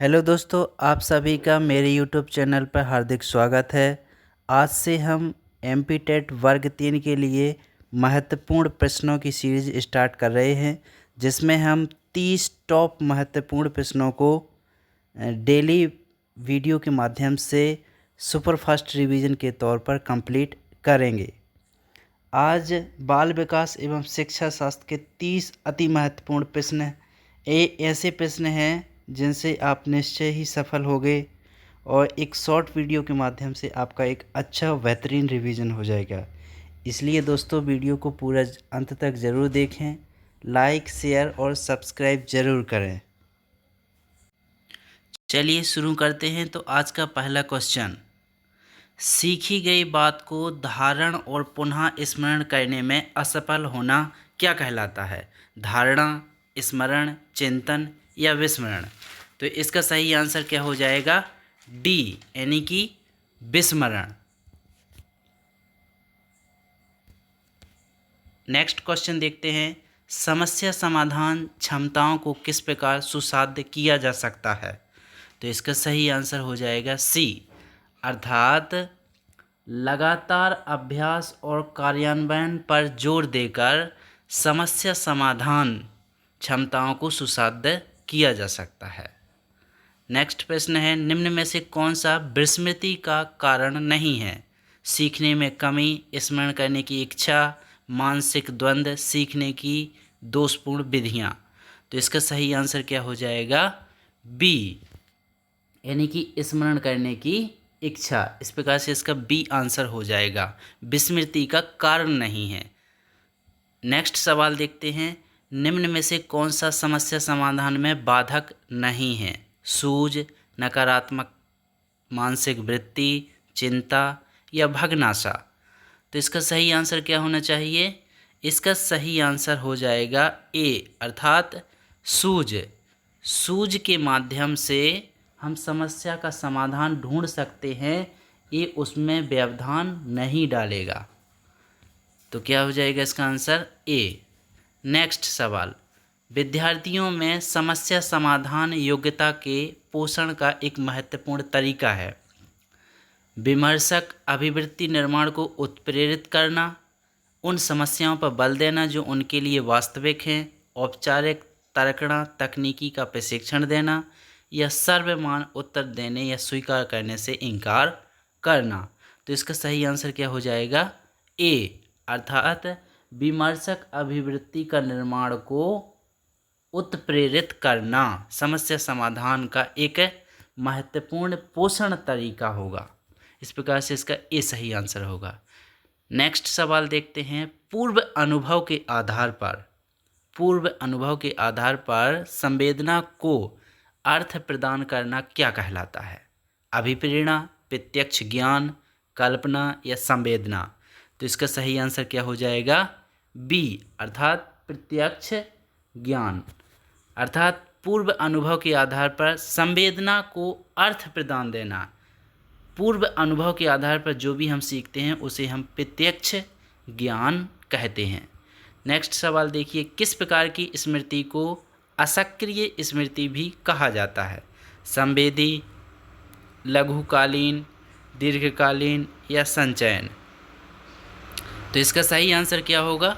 Hello दोस्तों, आप सभी का मेरे यूट्यूब चैनल पर हार्दिक स्वागत है। आज से हम एमपी टेट वर्ग 3 के लिए महत्वपूर्ण प्रश्नों की सीरीज स्टार्ट कर रहे हैं, जिसमें हम 30 टॉप महत्वपूर्ण प्रश्नों को डेली वीडियो के माध्यम से सुपरफास्ट रिवीजन के तौर पर कंप्लीट करेंगे। आज बाल विकास एवं शिक्षा शास्त्र के 30 अति महत्वपूर्ण प्रश्न ऐसे प्रश्न हैं जिनसे आप निश्चय ही सफल होंगे और एक शॉर्ट वीडियो के माध्यम से आपका एक अच्छा बेहतरीन रिवीजन हो जाएगा। इसलिए दोस्तों, वीडियो को पूरा अंत तक ज़रूर देखें, लाइक शेयर और सब्सक्राइब ज़रूर करें। चलिए शुरू करते हैं। तो आज का पहला क्वेश्चन, सीखी गई बात को धारण और पुनः स्मरण करने में असफल होना क्या कहलाता है? धारणा, स्मरण, चिंतन या विस्मरण? तो इसका सही आंसर क्या हो जाएगा? डी, यानी कि विस्मरण। नेक्स्ट क्वेश्चन देखते हैं, समस्या समाधान क्षमताओं को किस प्रकार सुसाध्य किया जा सकता है? तो इसका सही आंसर हो जाएगा सी, अर्थात लगातार अभ्यास और कार्यान्वयन पर जोर देकर समस्या समाधान क्षमताओं को सुसाध्य किया जा सकता है। नेक्स्ट प्रश्न है, निम्न में से कौन सा विस्मृति का कारण नहीं है? सीखने में कमी, स्मरण करने की इच्छा, मानसिक द्वंद्व, सीखने की दोषपूर्ण विधियाँ? तो इसका सही आंसर क्या हो जाएगा? बी, यानी कि स्मरण करने की इच्छा। इस प्रकार से इसका बी आंसर हो जाएगा, विस्मृति का कारण नहीं है। नेक्स्ट सवाल देखते हैं, निम्न में से कौन सा समस्या समाधान में बाधक नहीं है? सूझ, नकारात्मक मानसिक वृत्ति, चिंता या भग्नाशा? तो इसका सही आंसर क्या होना चाहिए? इसका सही आंसर हो जाएगा ए, अर्थात सूझ। सूझ के माध्यम से हम समस्या का समाधान ढूंढ सकते हैं, ये उसमें व्यवधान नहीं डालेगा। तो क्या हो जाएगा इसका आंसर? ए। नेक्स्ट सवाल, विद्यार्थियों में समस्या समाधान योग्यता के पोषण का एक महत्वपूर्ण तरीका है। विमर्शक अभिवृत्ति निर्माण को उत्प्रेरित करना, उन समस्याओं पर बल देना जो उनके लिए वास्तविक हैं, औपचारिक तर्कणा तकनीकी का प्रशिक्षण देना, या सर्वमान्य उत्तर देने या स्वीकार करने से इनकार करना? तो इसका सही आंसर क्या हो जाएगा? ए, अर्थात विमर्शक अभिवृत्ति का निर्माण को उत्प्रेरित करना समस्या समाधान का एक महत्वपूर्ण पोषण तरीका होगा। इस प्रकार से इसका ए सही आंसर होगा। नेक्स्ट सवाल देखते हैं, पूर्व अनुभव के आधार पर संवेदना को अर्थ प्रदान करना क्या कहलाता है? अभिप्रेरणा, प्रत्यक्ष ज्ञान, कल्पना या संवेदना? तो इसका सही आंसर क्या हो जाएगा? बी, अर्थात प्रत्यक्ष ज्ञान। अर्थात पूर्व अनुभव के आधार पर संवेदना को अर्थ प्रदान देना। पूर्व अनुभव के आधार पर जो भी हम सीखते हैं उसे हम प्रत्यक्ष ज्ञान कहते हैं। नेक्स्ट सवाल देखिए, किस प्रकार की स्मृति को असक्रिय स्मृति भी कहा जाता है? संवेदी, लघुकालीन, दीर्घकालीन या संचयन? तो इसका सही आंसर क्या होगा?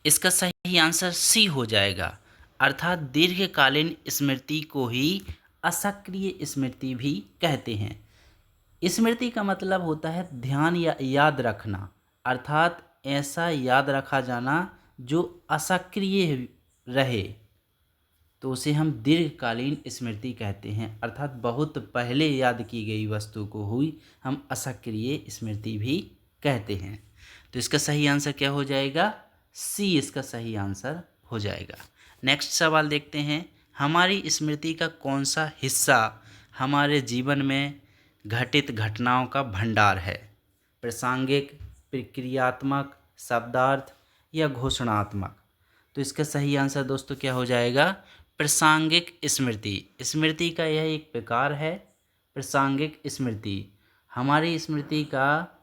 इसका सही आंसर सी हो जाएगा, अर्थात दीर्घकालीन स्मृति को ही असक्रिय स्मृति भी कहते हैं। स्मृति का मतलब होता है ध्यान या याद रखना, अर्थात ऐसा याद रखा जाना जो असक्रिय रहे, तो उसे हम दीर्घकालीन स्मृति कहते हैं। अर्थात बहुत पहले याद की गई वस्तु को हुई हम असक्रिय स्मृति भी कहते हैं। तो इसका सही आंसर क्या हो जाएगा? सी इसका सही आंसर हो जाएगा। नेक्स्ट सवाल देखते हैं, हमारी स्मृति का कौन सा हिस्सा हमारे जीवन में घटित घटनाओं का भंडार है? प्रासंगिक, प्रक्रियात्मक, शब्दार्थ या घोषणात्मक? तो इसका सही आंसर दोस्तों क्या हो जाएगा? प्रासंगिक स्मृति। स्मृति का यह एक प्रकार है, प्रासंगिक स्मृति। हमारी स्मृति का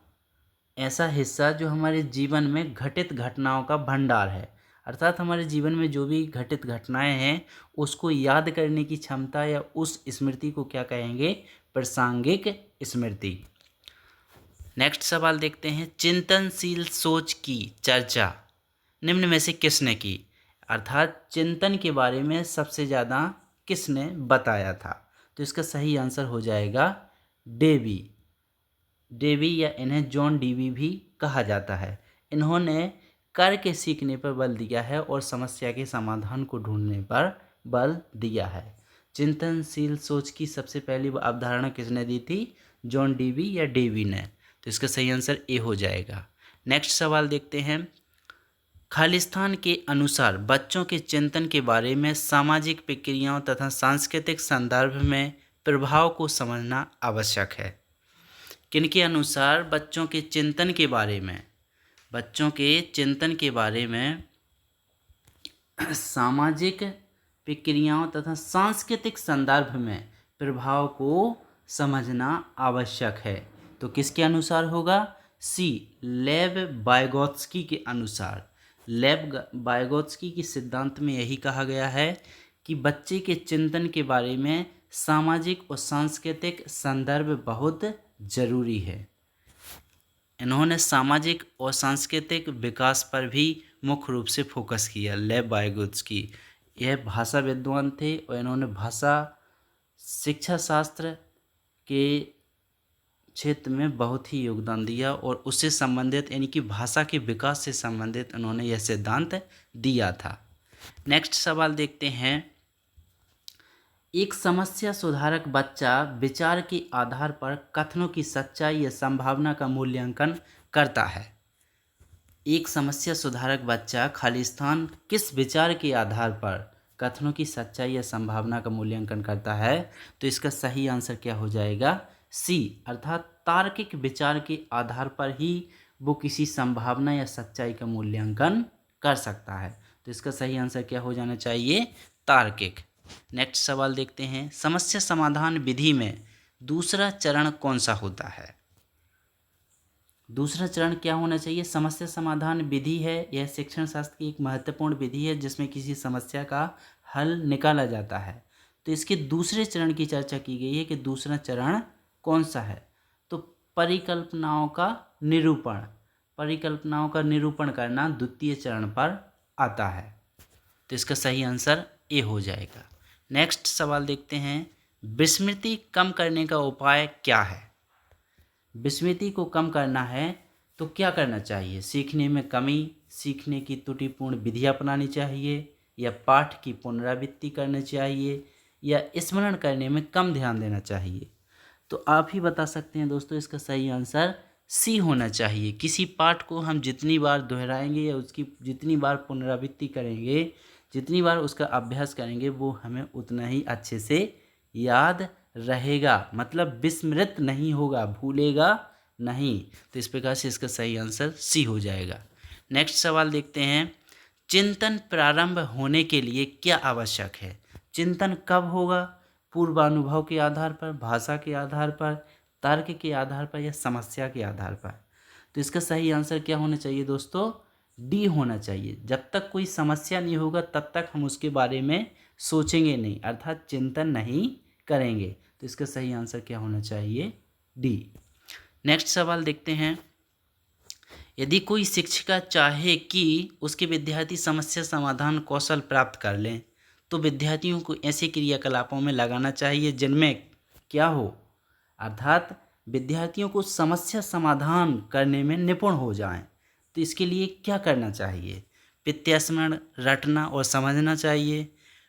ऐसा हिस्सा जो हमारे जीवन में घटित घटनाओं का भंडार है, अर्थात हमारे जीवन में जो भी घटित घटनाएं हैं उसको याद करने की क्षमता या उस स्मृति को क्या कहेंगे, प्रासंगिक स्मृति। नेक्स्ट सवाल देखते हैं, चिंतनशील सोच की चर्चा निम्न में से किसने की, अर्थात चिंतन के बारे में सबसे ज़्यादा किसने बताया था। तो इसका सही आंसर हो जाएगा डेवी। डेवी या इन्हें जॉन डीवी भी कहा जाता है। इन्होंने करके सीखने पर बल दिया है और समस्या के समाधान को ढूंढने पर बल दिया है। चिंतनशील सोच की सबसे पहली अवधारणा किसने दी थी, जॉन डीवी या डेवी ने। तो इसका सही आंसर ए हो जाएगा। नेक्स्ट सवाल देखते हैं, खालिस्तान के अनुसार बच्चों के चिंतन के बारे में सामाजिक प्रक्रियाओं तथा सांस्कृतिक संदर्भ में प्रभाव को समझना आवश्यक है। किनके अनुसार बच्चों के चिंतन के बारे में, बच्चों के चिंतन के बारे में सामाजिक प्रक्रियाओं तथा सांस्कृतिक संदर्भ में प्रभाव को समझना आवश्यक है। तो किसके अनुसार होगा, सी, लेव वाइगोत्स्की के अनुसार। लेव वाइगोत्स्की के सिद्धांत में यही कहा गया है कि बच्चे के चिंतन के बारे में सामाजिक और सांस्कृतिक संदर्भ बहुत जरूरी है। इन्होंने सामाजिक और सांस्कृतिक विकास पर भी मुख्य रूप से फोकस किया। लेव वाइगोत्स्की यह भाषा विद्वान थे और इन्होंने भाषा शिक्षा शास्त्र के क्षेत्र में बहुत ही योगदान दिया और उससे संबंधित यानी कि भाषा के विकास से संबंधित उन्होंने यह सिद्धांत दिया था। नेक्स्ट सवाल देखते हैं, एक समस्या सुधारक बच्चा विचार के आधार पर कथनों की सच्चाई या संभावना का मूल्यांकन करता है। एक समस्या सुधारक बच्चा खालिस्तान किस विचार के आधार पर कथनों की सच्चाई या संभावना का मूल्यांकन करता है। तो इसका सही आंसर क्या हो जाएगा, सी, अर्थात तार्किक विचार के आधार पर ही वो किसी संभावना या सच्चाई का मूल्यांकन कर सकता है। तो इसका सही आंसर क्या हो जाना चाहिए, तार्किक। नेक्स्ट सवाल देखते हैं, समस्या समाधान विधि में दूसरा चरण कौन सा होता है। दूसरा चरण क्या होना चाहिए, समस्या समाधान विधि है, यह शिक्षण शास्त्र की एक महत्वपूर्ण विधि है जिसमें किसी समस्या का हल निकाला जाता है। तो इसके दूसरे चरण की चर्चा की गई है कि दूसरा चरण कौन सा है। तो परिकल्पनाओं का निरूपण, परिकल्पनाओं का निरूपण करना द्वितीय चरण पर आता है। तो इसका सही आंसर ए हो जाएगा। नेक्स्ट सवाल देखते हैं, विस्मृति कम करने का उपाय क्या है। विस्मृति को कम करना है तो क्या करना चाहिए, सीखने में कमी, सीखने की त्रुटिपूर्ण विधि अपनानी चाहिए, या पाठ की पुनरावृत्ति करनी चाहिए, या स्मरण करने में कम ध्यान देना चाहिए। तो आप ही बता सकते हैं दोस्तों, इसका सही आंसर सी होना चाहिए। किसी पाठ को हम जितनी बार दोहराएंगे या उसकी जितनी बार पुनरावृत्ति करेंगे, जितनी बार उसका अभ्यास करेंगे, वो हमें उतना ही अच्छे से याद रहेगा, मतलब विस्मृत नहीं होगा, भूलेगा नहीं। तो इस प्रकार से इसका सही आंसर सी हो जाएगा। नेक्स्ट सवाल देखते हैं, चिंतन प्रारंभ होने के लिए क्या आवश्यक है। चिंतन कब होगा, पूर्वानुभव के आधार पर, भाषा के आधार पर, तर्क के आधार पर, या समस्या के आधार पर। तो इसका सही आंसर क्या होना चाहिए दोस्तों, डी होना चाहिए। जब तक कोई समस्या नहीं होगा तब तक हम उसके बारे में सोचेंगे नहीं, अर्थात चिंतन नहीं करेंगे। तो इसका सही आंसर क्या होना चाहिए, डी। नेक्स्ट सवाल देखते हैं, यदि कोई शिक्षिका चाहे कि उसके विद्यार्थी समस्या समाधान कौशल प्राप्त कर लें तो विद्यार्थियों को ऐसे क्रियाकलापों में लगाना चाहिए जिनमें क्या हो, अर्थात विद्यार्थियों को समस्या समाधान करने में निपुण हो जाएं। तो इसके लिए क्या करना चाहिए, प्रत्यास्मरण रटना और समझना चाहिए,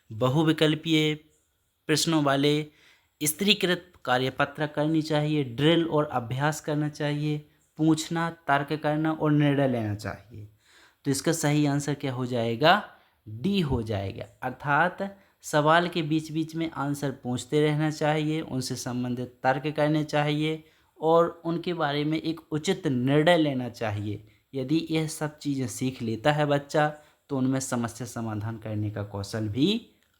बहुविकल्पीय प्रश्नों वाले स्त्रीकृत कार्यपत्र करनी चाहिए, ड्रिल और अभ्यास करना चाहिए, पूछना, तर्क करना और निर्णय लेना चाहिए। तो इसका सही आंसर क्या हो जाएगा, डी हो जाएगा। अर्थात सवाल के बीच बीच में आंसर पूछते रहना चाहिए, उनसे संबंधित तर्क करने चाहिए और उनके बारे में एक उचित निर्णय लेना चाहिए। यदि यह सब चीज़ें सीख लेता है बच्चा तो उनमें समस्या समाधान करने का कौशल भी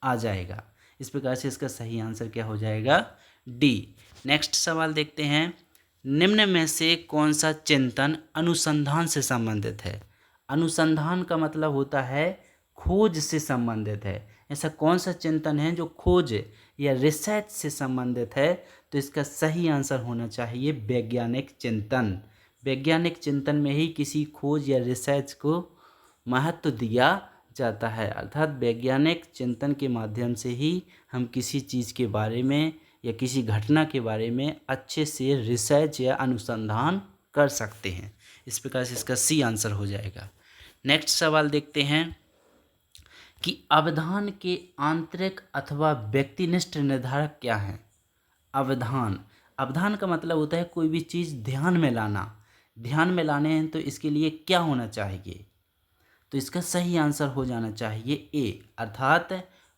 आ जाएगा। इस प्रकार से इसका सही आंसर क्या हो जाएगा, डी। नेक्स्ट सवाल देखते हैं, निम्न में से कौन सा चिंतन अनुसंधान से संबंधित है। अनुसंधान का मतलब होता है खोज से संबंधित है। ऐसा कौन सा चिंतन है जो खोज या रिसर्च से संबंधित है? तो इसका सही आंसर होना चाहिए वैज्ञानिक चिंतन। वैज्ञानिक चिंतन में ही किसी खोज या रिसर्च को महत्व दिया जाता है, अर्थात वैज्ञानिक चिंतन के माध्यम से ही हम किसी चीज़ के बारे में या किसी घटना के बारे में अच्छे से रिसर्च या अनुसंधान कर सकते हैं। इस प्रकार से इसका सी आंसर हो जाएगा। नेक्स्ट सवाल देखते हैं कि अवधान के आंतरिक अथवा व्यक्तिनिष्ठ निर्धारक क्या हैं? अवधान, अवधान का मतलब होता है कोई भी चीज़ ध्यान में लाना। ध्यान में लाने हैं तो इसके लिए क्या होना चाहिए? तो इसका सही आंसर हो जाना चाहिए ए, अर्थात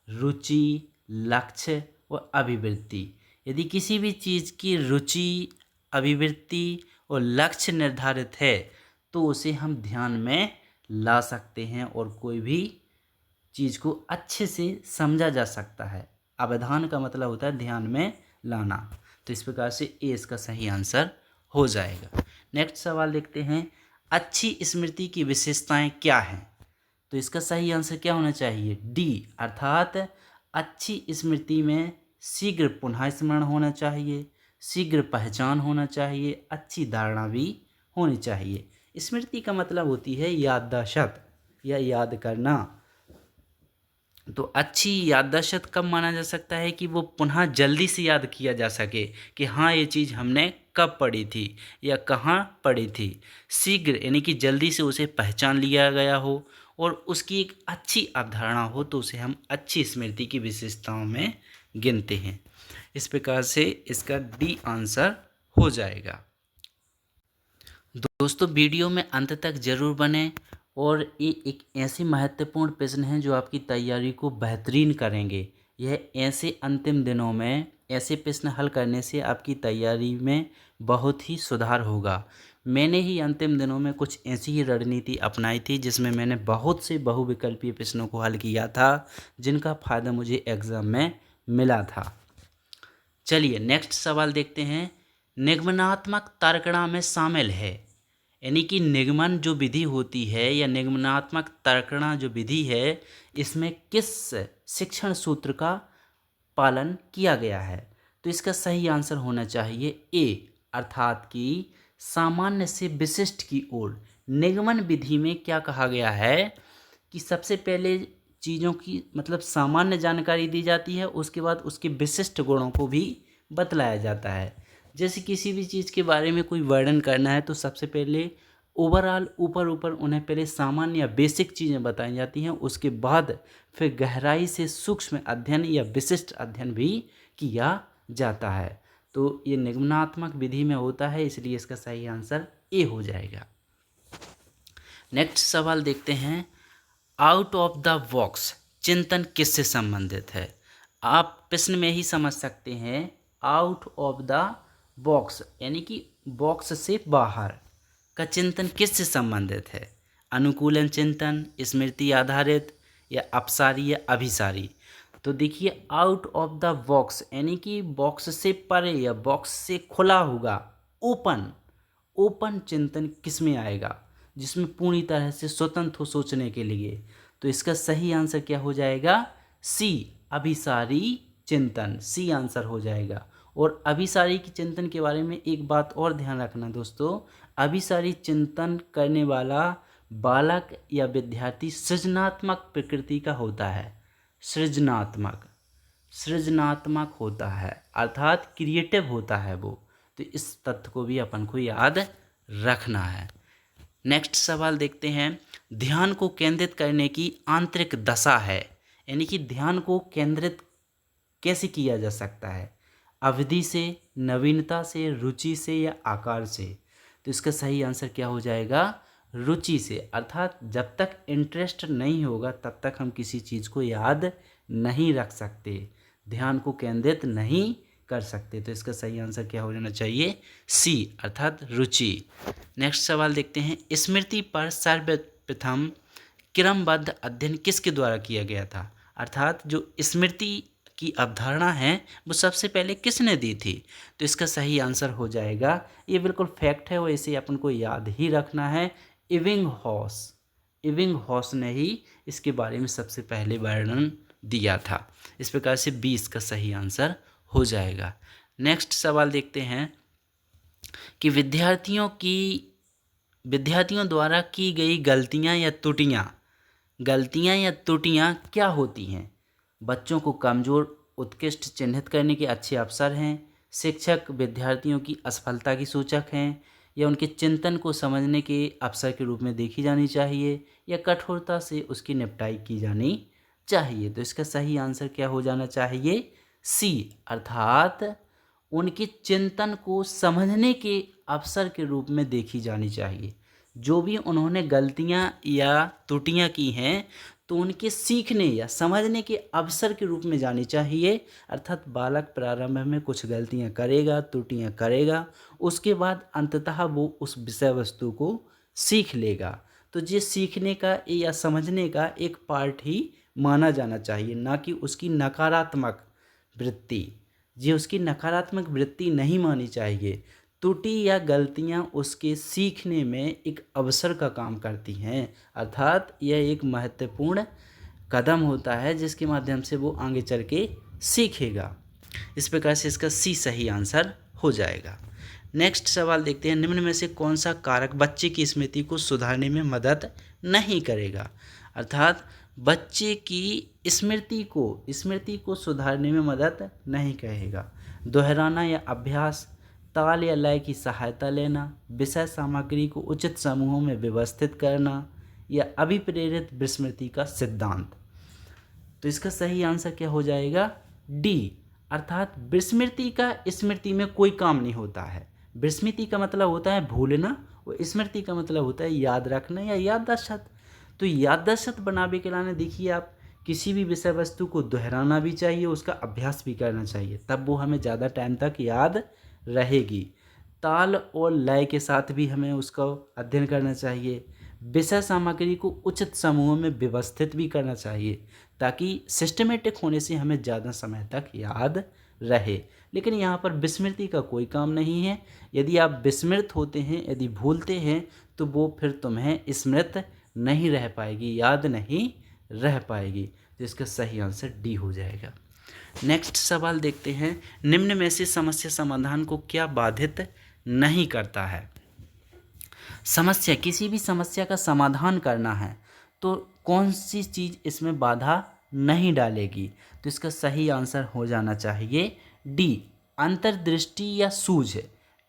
रुचि, लक्ष्य और अभिवृत्ति। यदि किसी भी चीज़ की रुचि, अभिवृत्ति और लक्ष्य निर्धारित है तो उसे हम ध्यान में ला सकते हैं और कोई भी चीज़ को अच्छे से समझा जा सकता है। अवधान का मतलब होता है ध्यान में लाना। तो इस प्रकार से ए इसका सही आंसर हो जाएगा। नेक्स्ट सवाल देखते हैं, अच्छी स्मृति की विशेषताएं क्या हैं? तो इसका सही आंसर क्या होना चाहिए? डी, अर्थात अच्छी स्मृति में शीघ्र पुनः स्मरण होना चाहिए, शीघ्र पहचान होना चाहिए, अच्छी धारणा भी होनी चाहिए। स्मृति का मतलब होती है याददाश्त या याद करना। तो अच्छी याददाश्त कब माना जा सकता है कि वो पुनः जल्दी से याद किया जा सके कि हाँ ये चीज़ हमने कब पढ़ी थी या कहाँ पढ़ी थी। शीघ्र यानी कि जल्दी से उसे पहचान लिया गया हो और उसकी एक अच्छी अवधारणा हो तो उसे हम अच्छी स्मृति की विशेषताओं में गिनते हैं। इस प्रकार से इसका डी आंसर हो जाएगा। दोस्तों वीडियो में अंत तक जरूर बने और ये एक ऐसे महत्वपूर्ण प्रश्न हैं जो आपकी तैयारी को बेहतरीन करेंगे। यह ऐसे अंतिम दिनों में ऐसे प्रश्न हल करने से आपकी तैयारी में बहुत ही सुधार होगा। मैंने ही अंतिम दिनों में कुछ ऐसी ही रणनीति अपनाई थी जिसमें मैंने बहुत से बहुविकल्पीय प्रश्नों को हल किया था जिनका फ़ायदा मुझे एग्ज़ाम में मिला था। चलिए नेक्स्ट सवाल देखते हैं, निगमनात्मक तर्कणा में शामिल है, यानी कि निगमन जो विधि होती है या निगमनात्मक तर्कणा जो विधि है इसमें किस शिक्षण सूत्र का पालन किया गया है? तो इसका सही आंसर होना चाहिए ए, अर्थात कि सामान्य से विशिष्ट की ओर। निगमन विधि में क्या कहा गया है कि सबसे पहले चीज़ों की मतलब सामान्य जानकारी दी जाती है, उसके बाद उसके विशिष्ट गुणों को भी बतलाया जाता है। जैसे किसी भी चीज़ के बारे में कोई वर्णन करना है तो सबसे पहले ओवरऑल ऊपर उन्हें पहले सामान्य या बेसिक चीज़ें बताई जाती हैं, उसके बाद फिर गहराई से सूक्ष्म अध्ययन या विशिष्ट अध्ययन भी किया जाता है। तो ये निगमनात्मक विधि में होता है, इसलिए इसका सही आंसर ए हो जाएगा। नेक्स्ट सवाल देखते हैं, आउट ऑफ द बॉक्स चिंतन किससे संबंधित है? आप प्रश्न में ही समझ सकते हैं, आउट ऑफ द बॉक्स यानी कि बॉक्स से बाहर का चिंतन किससे संबंधित है? अनुकूलन चिंतन, स्मृति आधारित या अपसारी या अभिसारी? तो देखिए आउट ऑफ द बॉक्स यानी कि बॉक्स से परे या बॉक्स से खुला होगा ओपन चिंतन किस में आएगा? जिसमें पूरी तरह से स्वतंत्र हो सोचने के लिए। तो इसका सही आंसर क्या हो जाएगा? सी, अभिसारी चिंतन, सी आंसर हो जाएगा। और अभिसारी की चिंतन के बारे में एक बात और ध्यान रखना दोस्तों, अभिसारी चिंतन करने वाला बालक या विद्यार्थी सृजनात्मक प्रकृति का होता है। सृजनात्मक होता है अर्थात क्रिएटिव होता है वो। तो इस तथ्य को भी अपन को याद रखना है। नेक्स्ट सवाल देखते हैं, ध्यान को केंद्रित करने की आंतरिक दशा है, यानी कि ध्यान को केंद्रित कैसे किया जा सकता है? अवधि से, नवीनता से, रुचि से या आकार से? तो इसका सही आंसर क्या हो जाएगा? रुचि से, अर्थात जब तक इंटरेस्ट नहीं होगा तब तक हम किसी चीज़ को याद नहीं रख सकते, ध्यान को केंद्रित नहीं कर सकते। तो इसका सही आंसर क्या हो जाना चाहिए? सी, अर्थात रुचि। नेक्स्ट सवाल देखते हैं, स्मृति पर सर्वप्रथम क्रमबद्ध अध्ययन किसके द्वारा किया गया था? अर्थात जो स्मृति की अवधारणा है वो सबसे पहले किसने दी थी? तो इसका सही आंसर हो जाएगा, ये बिल्कुल फैक्ट है और इसे अपन को याद ही रखना है, इबिंगहॉस। इबिंगहॉस ने ही इसके बारे में सबसे पहले वर्णन दिया था। इस प्रकार से 20 का सही आंसर हो जाएगा। नेक्स्ट सवाल देखते हैं कि विद्यार्थियों द्वारा की गई गलतियां या त्रुटियां क्या होती हैं? बच्चों को कमज़ोर उत्कृष्ट चिन्हित करने के अच्छे अवसर हैं, शिक्षक विद्यार्थियों की असफलता की सूचक हैं, या उनके चिंतन को समझने के अवसर के रूप में देखी जानी चाहिए, या कठोरता से उसकी निपटाई की जानी चाहिए। तो इसका सही आंसर क्या हो जाना चाहिए? सी, अर्थात उनके चिंतन को समझने के अवसर के रूप में देखी जानी चाहिए। जो भी उन्होंने गलतियां या त्रुटियां की हैं तो उनके सीखने या समझने के अवसर के रूप में जानी चाहिए। अर्थात बालक प्रारंभ में कुछ गलतियां करेगा, त्रुटियां करेगा, उसके बाद अंततः वो उस विषय वस्तु को सीख लेगा। तो ये सीखने का या समझने का एक पार्ट ही माना जाना चाहिए, ना कि उसकी नकारात्मक वृत्ति। ये उसकी नकारात्मक वृत्ति नहीं मानी चाहिए। त्रुटि या गलतियां उसके सीखने में एक अवसर का काम करती हैं, अर्थात यह एक महत्वपूर्ण कदम होता है जिसके माध्यम से वो आगे चल के सीखेगा। इस प्रकार से इसका सी सही आंसर हो जाएगा। नेक्स्ट सवाल देखते हैं, निम्न में से कौन सा कारक बच्चे की स्मृति को सुधारने में मदद नहीं करेगा? अर्थात बच्चे की स्मृति को सुधारने में मदद नहीं करेगा। दोहराना या अभ्यास, ताल या लय की सहायता लेना, विषय सामग्री को उचित समूहों में व्यवस्थित करना, या अभिप्रेरित विस्मृति का सिद्धांत। तो इसका सही आंसर क्या हो जाएगा? डी, अर्थात विस्मृति का स्मृति में कोई काम नहीं होता है। विस्मृति का मतलब होता है भूलना और स्मृति का मतलब होता है याद रखना या याददाश्त। तो याददाश्त बनाने के लिए देखिए, आप किसी भी विषय वस्तु को दोहराना भी चाहिए, उसका अभ्यास भी करना चाहिए, तब वो हमें ज़्यादा टाइम तक याद रहेगी। ताल और लय के साथ भी हमें उसका अध्ययन करना चाहिए। विषय सामग्री को उचित समूहों में व्यवस्थित भी करना चाहिए ताकि सिस्टमेटिक होने से हमें ज़्यादा समय तक याद रहे। लेकिन यहाँ पर विस्मृति का कोई काम नहीं है। यदि आप विस्मृत होते हैं, यदि भूलते हैं, तो वो फिर तुम्हें स्मृत नहीं रह पाएगी, याद नहीं रह पाएगी। तो इसका सही आंसर डी हो जाएगा। नेक्स्ट सवाल देखते हैं, निम्न में से समस्या समाधान को क्या बाधित नहीं करता है? किसी भी समस्या का समाधान करना है तो कौन सी चीज़ इसमें बाधा नहीं डालेगी? तो इसका सही आंसर हो जाना चाहिए डी, अंतर्दृष्टि या सूझ।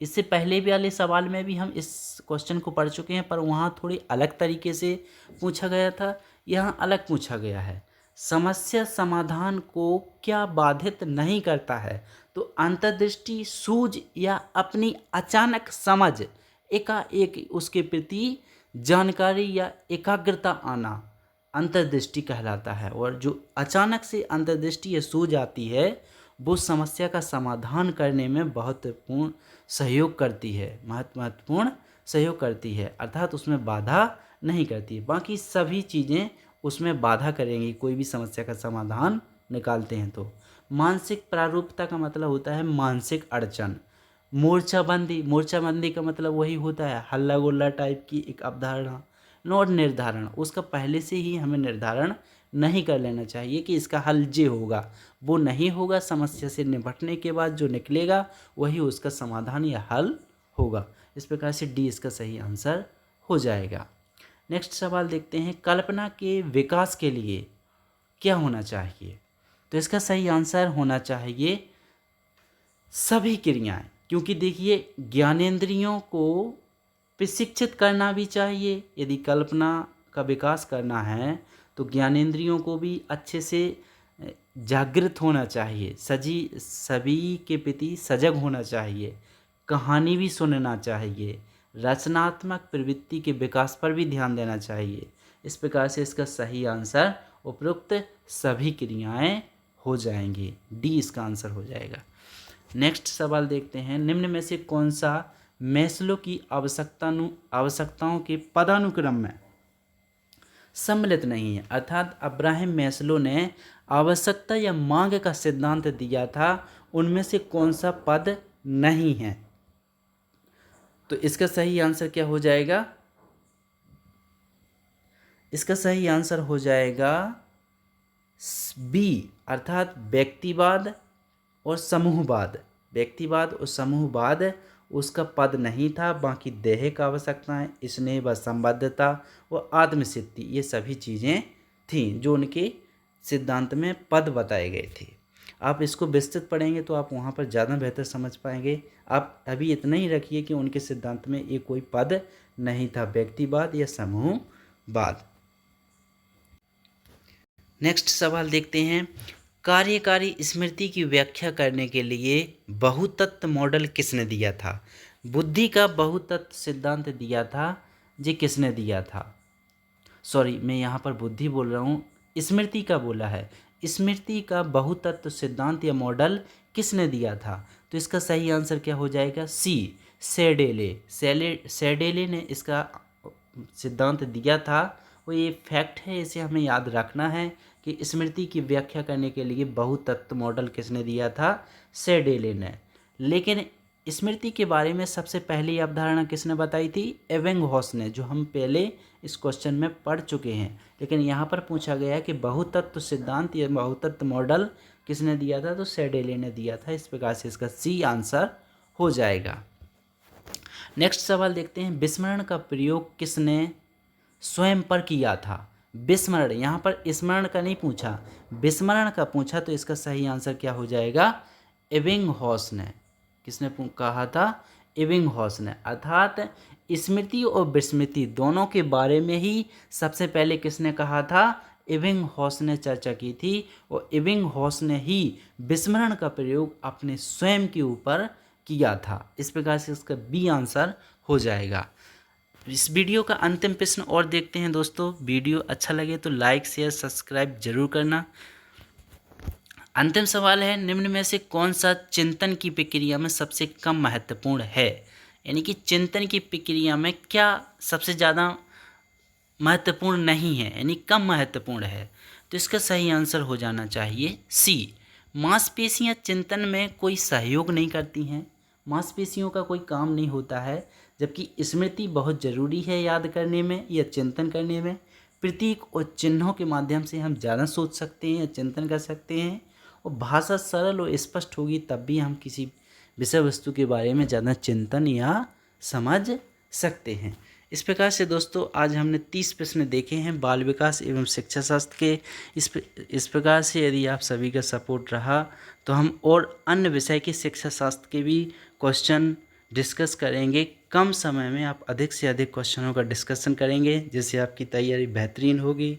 इससे पहले वाले सवाल में भी हम इस क्वेश्चन को पढ़ चुके हैं, पर वहाँ थोड़ी अलग तरीके से पूछा गया था, यहाँ अलग पूछा गया है। समस्या समाधान को क्या बाधित नहीं करता है? तो अंतर्दृष्टि, सूझ या अपनी अचानक समझ, एकाएक उसके प्रति जानकारी या एकाग्रता आना अंतर्दृष्टि कहलाता है। और जो अचानक से अंतर्दृष्टि या सूझ आती है वो समस्या का समाधान करने में महत्वपूर्ण सहयोग करती है, अर्थात उसमें बाधा नहीं करती है। बाकी सभी चीज़ें उसमें बाधा करेंगी कोई भी समस्या का समाधान निकालते हैं तो। मानसिक प्रारूपता का मतलब होता है मानसिक अड़चन। मोर्चाबंदी का मतलब वही होता है हल्ला गुल्ला टाइप की एक अवधारणा। नोट निर्धारण, उसका पहले से ही हमें निर्धारण नहीं कर लेना चाहिए कि इसका हल ये होगा, वो नहीं होगा। समस्या से निपटने के बाद जो निकलेगा वही उसका समाधान या हल होगा। इस प्रकार से डी इसका सही आंसर हो जाएगा। नेक्स्ट सवाल देखते हैं, कल्पना के विकास के लिए क्या होना चाहिए? तो इसका सही आंसर होना चाहिए सभी क्रियाएं, क्योंकि देखिए ज्ञानेंद्रियों को प्रशिक्षित करना भी चाहिए। यदि कल्पना का विकास करना है तो ज्ञानेंद्रियों को भी अच्छे से जागृत होना चाहिए, सभी के प्रति सजग होना चाहिए, कहानी भी सुनना चाहिए, रचनात्मक प्रवृत्ति के विकास पर भी ध्यान देना चाहिए। इस प्रकार से इसका सही आंसर उपरोक्त सभी क्रियाएं हो जाएंगी, डी इसका आंसर हो जाएगा। नेक्स्ट सवाल देखते हैं, निम्न में से कौन सा मैस्लो की आवश्यकताओं के पदानुक्रम में सम्मिलित नहीं है? अर्थात अब्राहम मैस्लो ने आवश्यकता या मांग का सिद्धांत दिया था, उनमें से कौन सा पद नहीं है? तो इसका सही आंसर क्या हो जाएगा? इसका सही आंसर हो जाएगा बी, अर्थात व्यक्तिवाद और समूहवाद। व्यक्तिवाद और समूहवाद उसका पद नहीं था, बाकी दैहिक आवश्यकताएं, स्नेह व संबद्धता और आत्मसिद्धि ये सभी चीज़ें थीं जो उनके सिद्धांत में पद बताए गए थे। आप इसको विस्तृत पढ़ेंगे तो आप वहाँ पर ज़्यादा बेहतर समझ पाएंगे। आप अभी इतना ही रखिए कि उनके सिद्धांत में ये कोई पद नहीं था, व्यक्तिवाद या समूहवाद। नेक्स्ट सवाल देखते हैं, कार्यकारी स्मृति की व्याख्या करने के लिए बहुतत्व मॉडल किसने दिया था? बुद्धि का बहुतत्व सिद्धांत दिया था, जी किसने दिया था? सॉरी, मैं यहाँ पर बुद्धि बोल रहा हूँ, स्मृति का बोला है। स्मृति का बहुतत्व सिद्धांत या मॉडल किसने दिया था? तो इसका सही आंसर क्या हो जाएगा? सी, सेडेले। सेडेले ने इसका सिद्धांत दिया था। वो ये फैक्ट है, इसे हमें याद रखना है कि स्मृति की व्याख्या करने के लिए बहुतत्व मॉडल किसने दिया था? सेडेले ने। लेकिन स्मृति के बारे में सबसे पहली अवधारणा किसने बताई थी? एबिंगहॉस ने, जो हम पहले इस क्वेश्चन में पढ़ चुके हैं। लेकिन यहाँ पर पूछा गया है कि बहुतत्व सिद्धांत या बहुतत्व मॉडल किसने दिया था? तो सेडेले ने दिया था। इस प्रकार से इसका सी आंसर हो जाएगा। नेक्स्ट सवाल देखते हैं, विस्मरण का प्रयोग किसने स्वयं पर किया था? विस्मरण, यहाँ पर स्मरण का नहीं पूछा, विस्मरण का पूछा, तो इसका सही आंसर क्या हो जाएगा? एबिंगहॉस ने। किसने कहा था? एबिंगहॉस ने। अर्थात स्मृति और विस्मृति दोनों के बारे में ही सबसे पहले किसने कहा था? एबिंगहॉस ने चर्चा की थी, और एबिंगहॉस ने ही विस्मरण का प्रयोग अपने स्वयं के ऊपर किया था। इस प्रकार से इसका बी आंसर हो जाएगा। इस वीडियो का अंतिम प्रश्न और देखते हैं दोस्तों। वीडियो अच्छा लगे तो लाइक शेयर सब्सक्राइब जरूर करना। अंतिम सवाल है, निम्न में से कौन सा चिंतन की प्रक्रिया में सबसे कम महत्वपूर्ण है? यानी कि चिंतन की प्रक्रिया में क्या सबसे ज़्यादा महत्वपूर्ण नहीं है, यानी कम महत्वपूर्ण है? तो इसका सही आंसर हो जाना चाहिए सी, मांसपेशियां चिंतन में कोई सहयोग नहीं करती हैं, मांसपेशियों का कोई काम नहीं होता है, जबकि स्मृति बहुत ज़रूरी है याद करने में या चिंतन करने में। प्रतीक और चिन्हों के माध्यम से हम ज़्यादा सोच सकते हैं या चिंतन कर सकते हैं, और भाषा सरल और स्पष्ट होगी तब भी हम किसी विषय वस्तु के बारे में ज़्यादा चिंतन या समझ सकते हैं। इस प्रकार से दोस्तों आज हमने 30 प्रश्न देखे हैं बाल विकास एवं शिक्षा शास्त्र के। इस प्रकार से यदि आप सभी का सपोर्ट रहा तो हम और अन्य विषय के शिक्षा शास्त्र के भी क्वेश्चन डिस्कस करेंगे। कम समय में आप अधिक से अधिक क्वेश्चनों का डिस्कशन करेंगे, जिससे आपकी तैयारी बेहतरीन होगी,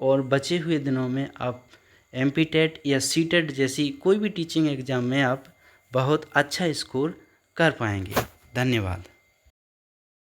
और बचे हुए दिनों में आप एमपीटेट या सीटेट जैसी कोई भी टीचिंग एग्ज़ाम में आप बहुत अच्छा स्कोर कर पाएंगे। धन्यवाद।